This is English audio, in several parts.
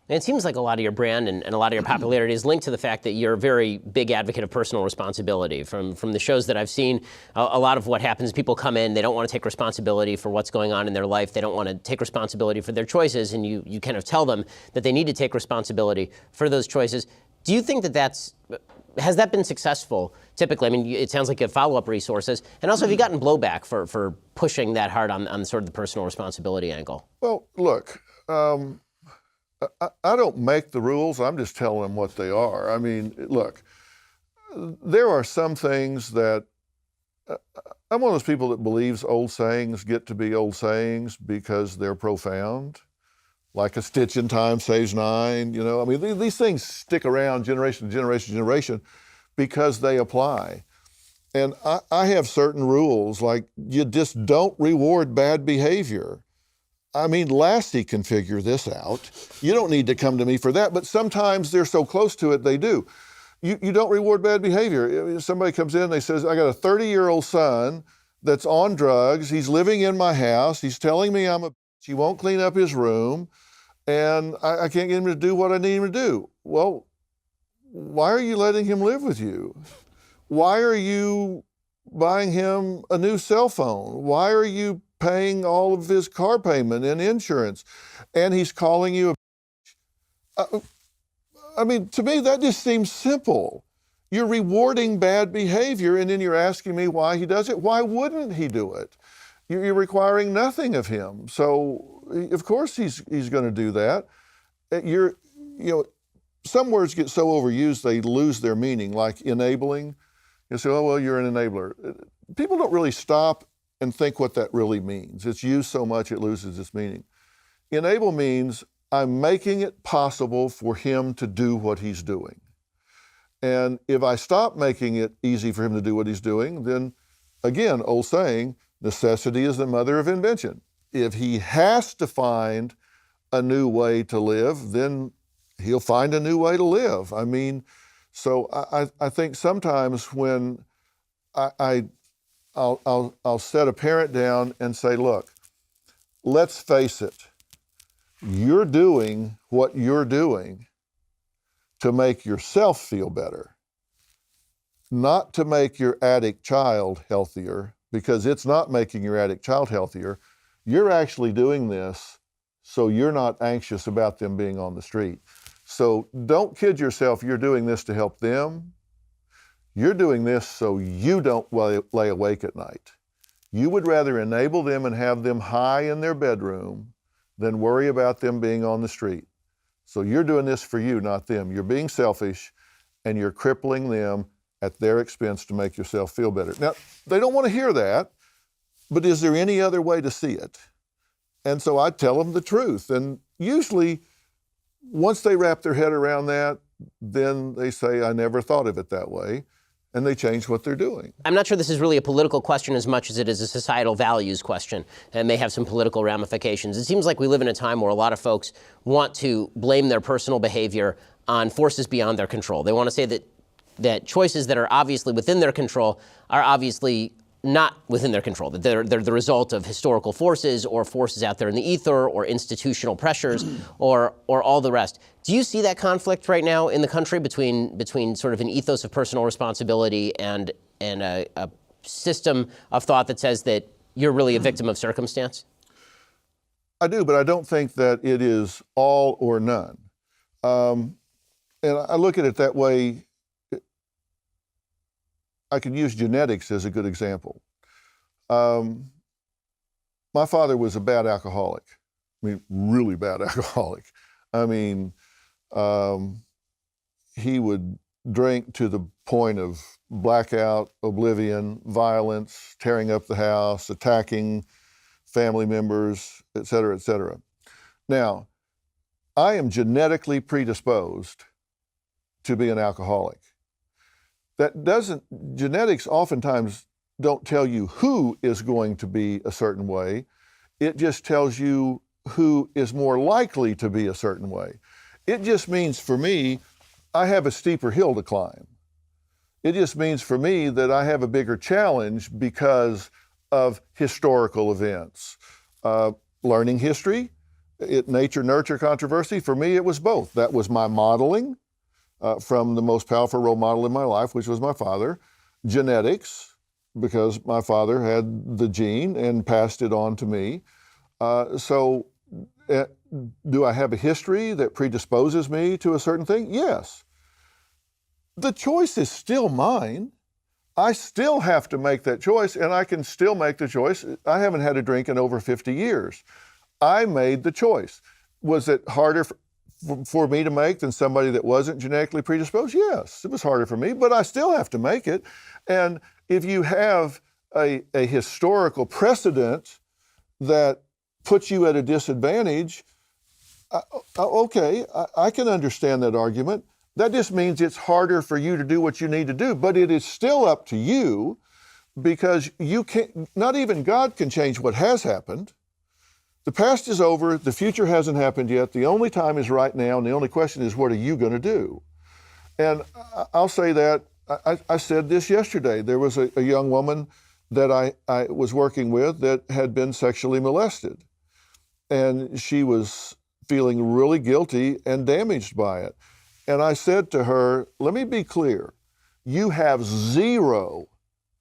And it seems like a lot of your brand and a lot of your popularity is linked to the fact that you're a very big advocate of personal responsibility. From the shows that I've seen, a lot of what happens, people come in, they don't want to take responsibility for what's going on in their life. They don't want to take responsibility for their choices, and you kind of tell them that they need to take responsibility for those choices. Do you think that has that been successful typically? I mean, it sounds like you have follow-up resources. And also, have you gotten blowback for pushing that hard on sort of the personal responsibility angle? Well, look, I don't make the rules. I'm just telling them what they are. I mean, look, there are some things that I'm one of those people that believes old sayings get to be old sayings because they're profound. Like a stitch in time saves nine, you know. I mean, these things stick around generation to generation to generation because they apply. And I have certain rules, like you just don't reward bad behavior. I mean, Lassie can figure this out. You don't need to come to me for that, but sometimes they're so close to it, they do. You don't reward bad behavior. Somebody comes in, they says, I got a 30-year-old son that's on drugs. He's living in my house. He's telling me he won't clean up his room, and I can't get him to do what I need him to do. Well, why are you letting him live with you? Why are you buying him a new cell phone? Why are you paying all of his car payment and insurance? And he's calling you I mean, to me, that just seems simple. You're rewarding bad behavior, and then you're asking me why he does it. Why wouldn't he do it? You're requiring nothing of him. So, of course, he's going to do that. Some words get so overused, they lose their meaning, like enabling. You say, oh, well, you're an enabler. People don't really stop and think what that really means. It's used so much it loses its meaning. Enable means I'm making it possible for him to do what he's doing. And if I stop making it easy for him to do what he's doing, then again, old saying, necessity is the mother of invention. If he has to find a new way to live, then he'll find a new way to live. I mean, so I think sometimes when I'll set a parent down and say, look, let's face it, you're doing what you're doing to make yourself feel better, not to make your addict child healthier, because it's not making your addict child healthier. You're actually doing this so you're not anxious about them being on the street. So don't kid yourself, you're doing this to help them. You're doing this so you don't lay awake at night. You would rather enable them and have them high in their bedroom than worry about them being on the street. So you're doing this for you, not them. You're being selfish, and you're crippling them at their expense to make yourself feel better. Now, they don't want to hear that, but is there any other way to see it? And so I tell them the truth. And usually, once they wrap their head around that, then they say, I never thought of it that way. And they change what they're doing. I'm not sure this is really a political question as much as it is a societal values question, and may have some political ramifications. It seems like we live in a time where a lot of folks want to blame their personal behavior on forces beyond their control. They want to say that choices that are obviously within their control are obviously not within their control, that they're the result of historical forces or forces out there in the ether or institutional pressures or all the rest. Do you see that conflict right now in the country between sort of an ethos of personal responsibility and a system of thought that says that you're really a victim of circumstance? I do, but I don't think that it is all or none. And I look at it that way. I could use genetics as a good example. My father was a bad alcoholic. I mean, really bad alcoholic. I mean, he would drink to the point of blackout, oblivion, violence, tearing up the house, attacking family members, et cetera, et cetera. Now, I am genetically predisposed to be an alcoholic. Genetics oftentimes don't tell you who is going to be a certain way. It just tells you who is more likely to be a certain way. It just means for me, I have a steeper hill to climb. It just means for me that I have a bigger challenge because of historical events. Learning history, nature-nurture controversy? For me, it was both. That was my modeling from the most powerful role model in my life, which was my father. Genetics, because my father had the gene and passed it on to me. So do I have a history that predisposes me to a certain thing? Yes. The choice is still mine. I still have to make that choice, and I can still make the choice. I haven't had a drink in over 50 years. I made the choice. Was it harder for me to make than somebody that wasn't genetically predisposed? Yes, it was harder for me, but I still have to make it. And if you have a historical precedent that puts you at a disadvantage, okay, I can understand that argument. That just means it's harder for you to do what you need to do, but it is still up to you, because you can't, not even God can change what has happened. The past is over, the future hasn't happened yet, the only time is right now, and the only question is, what are you going to do? And I'll say that, I said this yesterday. There was a young woman that I was working with that had been sexually molested, and she was feeling really guilty and damaged by it. And I said to her, let me be clear, you have zero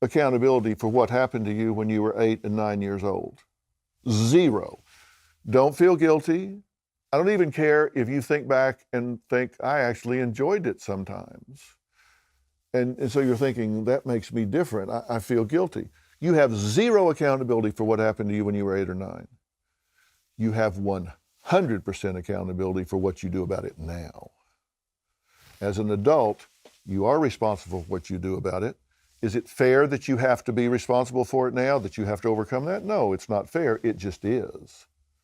accountability for what happened to you when you were 8 and 9 years old. Zero. Don't feel guilty. I don't even care if you think back and think, I actually enjoyed it sometimes. And so you're thinking, that makes me different. I feel guilty. You have zero accountability for what happened to you when you were 8 or 9. You have 100% accountability for what you do about it now. As an adult, you are responsible for what you do about it. Is it fair that you have to be responsible for it now, that you have to overcome that? No, it's not fair. It just is.